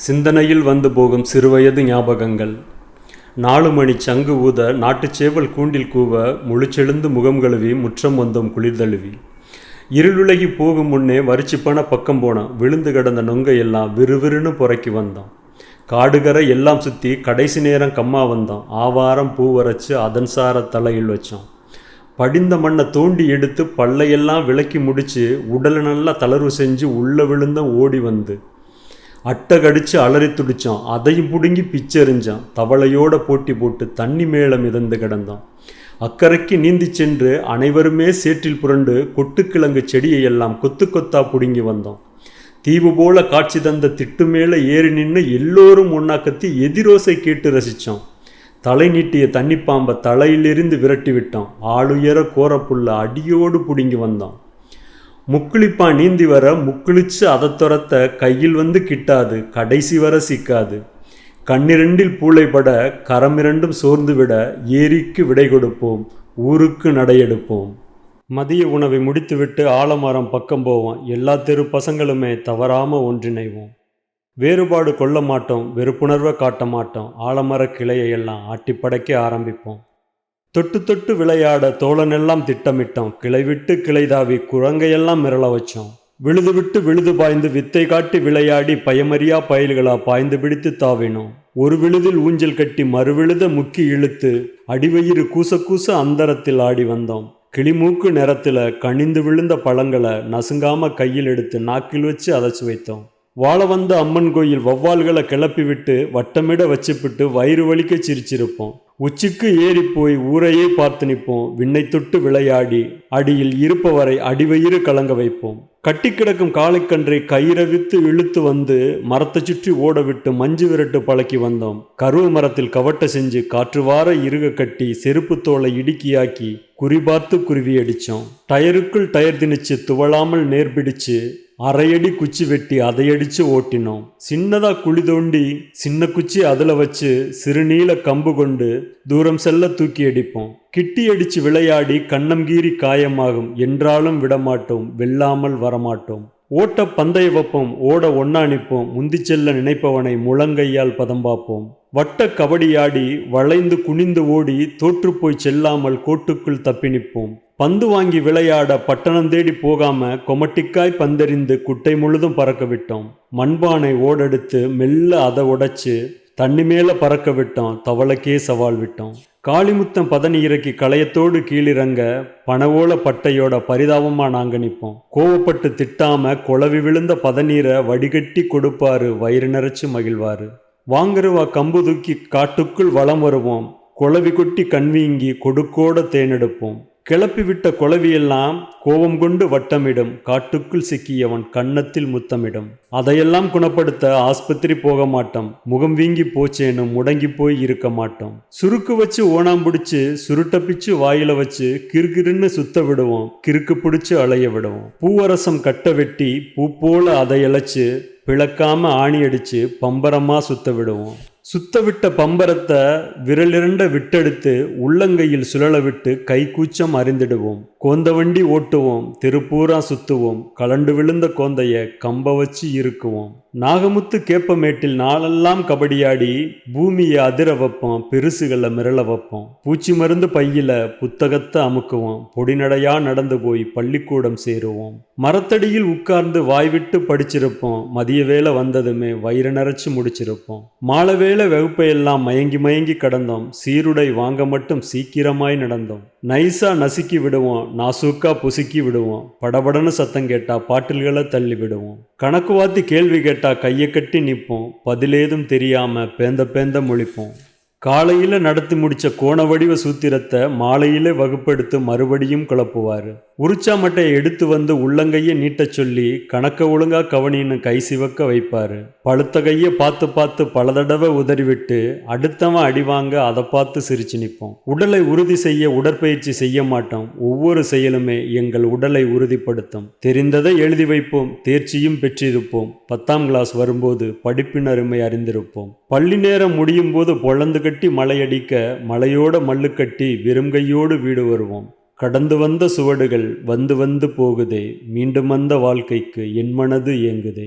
சிந்தனையில் வந்து போகும் சிறுவயது ஞாபகங்கள். 4 மணி சங்கு ஊத நாட்டுச்சேவல் கூண்டில் கூவ முழுச்செழுந்து முகம் கழுவி முற்றம் வந்தோம் குளிர்தழுவி. இருளுலகி போகும் முன்னே வரிச்சிப்பன பக்கம் போனோம். விழுந்து கிடந்த நொங்கையெல்லாம் விறுவிறுன்னு புறக்கி வந்தோம். காடுகரை எல்லாம் சுற்றி கடைசி நேரம் கம்மா வந்தோம். ஆவாரம் பூ வரைச்சு அதன் சார தலையில் வச்சோம். படிந்த மண்ணை தோண்டி எடுத்து பல்லையெல்லாம் விளக்கி முடித்து உடலை நல்லா தளர்வு செஞ்சு உள்ளே விழுந்தோம். ஓடி வந்து அட்டை கடிச்சு அலறி துடித்தோம். அதையும் பிடுங்கி பிச்செறிஞ்சோம். தவளையோட போட்டி போட்டு தண்ணி மேலே மிதந்து கிடந்தோம். அக்கறைக்கு நீந்தி சென்று அனைவருமே சேற்றில் புரண்டு கொட்டுக்கிழங்கு செடியை எல்லாம் கொத்து கொத்தா பிடுங்கி வந்தோம். தீவு போல காட்சி தந்த திட்டு மேலே ஏறி நின்று எல்லோரும் ஒன்றா கத்தி எதிரோசை கேட்டு ரசித்தோம். தலை நீட்டிய தண்ணிப்பாம்பை தலையிலிருந்து விரட்டி விட்டோம். ஆளுயர கோரப்புள்ள அடியோடு பிடுங்கி வந்தோம். முக்குளிப்பா நீந்தி வர முக்குளிச்சு அதை துரத்த கையில் வந்து கிட்டாது, கடைசி வர சிக்காது. கண்ணிரண்டில் பூளைப்பட கரமிரண்டும் சோர்ந்து விட ஏரிக்கு விடை கொடுப்போம், ஊருக்கு நடையெடுப்போம். மதிய உணவை முடித்துவிட்டு ஆலமரம் பக்கம் போவோம். எல்லா தெரு பசங்களுமே தவறாமல் ஒன்றிணைவோம். வேறுபாடு கொள்ள மாட்டோம், வெறுப்புணர்வை காட்ட மாட்டோம். ஆலமர கிளையெல்லாம் ஆட்டி படைக்க ஆரம்பிப்போம். தொட்டு தொட்டு விளையாட தோழனெல்லாம் திட்டமிட்டோம். கிளை விட்டு கிளைதாவி குரங்கையெல்லாம் மிரள வச்சோம். விழுது விட்டு விழுது பாய்ந்து வித்தை காட்டி விளையாடி பயமறியா பயல்களா பாய்ந்து பிடித்து தாவினோம். ஒரு விழுதில் ஊஞ்சல் கட்டி மறுவிழுத முக்கி இழுத்து அடிவயிறு கூச கூச அந்தரத்தில் ஆடி வந்தோம். கிளிமூக்கு நிறத்தில் கனிந்து விழுந்த பழங்களை நசுங்காம கையில் எடுத்து நாக்கில் வச்சு அதைச்சு வைத்தோம். வாழ வந்த அம்மன் கோயில் வௌவால்களை கிளப்பி விட்டு வட்டமிட வச்சுப்பிட்டு வயிறு வலிக்க சிரிச்சிருப்போம். உச்சிக்கு ஏறி போய் ஊரையே பார்த்து நிற்போம். விண்ணை தொட்டு விளையாடி அடியில் இருப்பவரை அடிவயிறு கலங்க வைப்போம். கட்டி கிடக்கும் காளைக்கன்றை கயிறவித்து இழுத்து வந்து மரத்தை சுற்றி ஓட விட்டு மஞ்சு விரட்டு பழக்கி வந்தோம். கருவ மரத்தில் கவட்ட செஞ்சு காற்று வார இறுக கட்டி செருப்பு தோலை இடுக்கியாக்கி குறிபார்த்து குருவி அடித்தோம். டயருக்குள் டயர் திணிச்சு துவளாமல் நேர்பிடிச்சு அரையடி குச்சி வெட்டி அதையடிச்சு ஓட்டினோம். சின்னதா குழி தோண்டி சின்ன குச்சி அதில் வச்சு சிறுநீள கம்பு கொண்டு தூரம் செல்ல தூக்கி அடிப்போம். கிட்டி அடிச்சு விளையாடி கண்ணம் கீறி காயமாகும், என்றாலும் விடமாட்டோம், வெல்லாமல் வரமாட்டோம். ஓட்ட பந்தய வைப்போம், ஓட ஒன்னா நிற்போம். முந்தி செல்ல நினைப்பவனை முழங்கையால் பதம் பார்ப்போம். வட்ட கபடியாடி வளைந்து குனிந்து ஓடி தோற்றுப்போய் செல்லாமல் கோட்டுக்குள் தப்பி நிற்போம். பந்து வாங்கி விளையாட பட்டணம் தேடி போகாம கொமட்டிக்காய் பந்தெறிந்து குட்டை முழுதும் பறக்க விட்டோம். மண்பானை ஓடெடுத்து மெல்ல அதை உடைச்சு தண்ணி மேலே பறக்க விட்டோம். தவளைக்கே சவால் விட்டோம். காளிமுத்தம் பதனி இறக்கி களையத்தோடு கீழிறங்க பனவோல பட்டையோட பரிதாபமாக நாங்கள் நிற்போம். கோவப்பட்டு திட்டாம குளவி விழுந்த பதநீரை வடிகட்டி கொடுப்பாரு, வயிறு நிறைச்சு மகிழ்வாரு. வாங்குருவா கம்பு தூக்கி காட்டுக்குள் வளம் வருவோம். குளவி கொட்டி கண்வீங்கி கொடுக்கோட தேனெடுப்போம். கிளப்பி விட்ட குளவியெல்லாம் கோபம் கொண்டு வட்டமிடும். காட்டுக்குள் சிக்கியவன் கன்னத்தில் முத்தமிடும். அதையெல்லாம் குணப்படுத்த ஆஸ்பத்திரி போக மாட்டோம். முகம் வீங்கி போச்சேனும் முடங்கி போய் இருக்க மாட்டோம். சுருக்கு வச்சு ஓனாம் பிடிச்சு சுருட்ட பிச்சு வாயில வச்சு கிறுகிறுன்னு சுத்த விடுவோம். கிறுக்கு பிடிச்சு அலைய விடுவோம். பூவரசம் கட்ட வெட்டி பூ போல அதை இழைச்சு பிளக்காம ஆணி அடிச்சு பம்பரமா சுத்த விடுவோம். சுத்த விட்ட பம்பரத்தை விரலிரண்ட விட்டெடுத்து உள்ளங்கையில் சுழல விட்டு கை கூச்சம் அறிந்திடுவோம். கோந்த வண்டி ஓட்டுவோம், திருப்பூரா சுத்துவோம். கலண்டு விழுந்த கோந்தைய கம்ப வச்சு இருக்குவோம். நாகமுத்து கேப்பமேட்டில் நாளெல்லாம் கபடியாடி பூமியை அதிர வைப்போம், பெருசுகளை மிரள வைப்போம். பூச்சி மருந்து பையில புத்தகத்தை அமுக்குவோம். பொடிநடையா நடந்து போய் பள்ளிக்கூடம் சேருவோம். மரத்தடியில் உட்கார்ந்து வாய்விட்டு படிச்சிருப்போம். மதிய வேலை வந்ததுமே வயிறு நிறைச்சு முடிச்சிருப்போம். மாலை வேலை வகுப்பையெல்லாம் மயங்கி மயங்கி கடந்தோம். சீருடை வாங்க மட்டும் சீக்கிரமாய் நடந்தோம். நைஸா நசுக்கி விடுவோம், நாசூக்கா புசுக்கி விடுவோம். படபடன்னு சத்தம் கேட்டா பாட்டில்களை தள்ளி விடுவோம். கணக்கு வாத்தி கேள்வி கேட்டா கையை கட்டி நிற்போம். பதிலேதும் தெரியாம பேந்த பேந்த முழிப்போம். காலையில் நடத்தி முடித்த கோண வடிவ சூத்திரத்தை மாலையிலே வகுப்பெடுத்து மறுபடியும் குழப்புவார். உரிச்சா மட்டையை எடுத்து வந்து உள்ளங்கையை நீட்டச் சொல்லி கணக்க ஒழுங்கா கவனின்னு கை சிவக்க வைப்பார். பழுத்த கையை பார்த்து பார்த்து பல தடவை உதறிவிட்டு அடுத்தவன் அடிவாங்க அதை பார்த்து சிரிச்சு நிற்போம். உடலை உறுதி செய்ய உடற்பயிற்சி செய்ய மாட்டோம். ஒவ்வொரு செயலுமே எங்கள் உடலை உறுதிப்படுத்தும். தெரிந்ததை எழுதி வைப்போம், தேர்ச்சியும் பெற்றிருப்போம். 10ஆம் கிளாஸ் வரும்போது படிப்பின் அருமை அறிந்திருப்போம். பள்ளி நேரம் முடியும் போது பொழந்து கட்டி மலையடிக்க மலையோட மல்லு கட்டி வெறுங்கையோடு வீடு வருவோம். கடந்து வந்த சுவடுகள் வந்து வந்து போகுதே, மீண்டும் வந்த வாழ்க்கைக்கு என் மனது ஏங்குதே.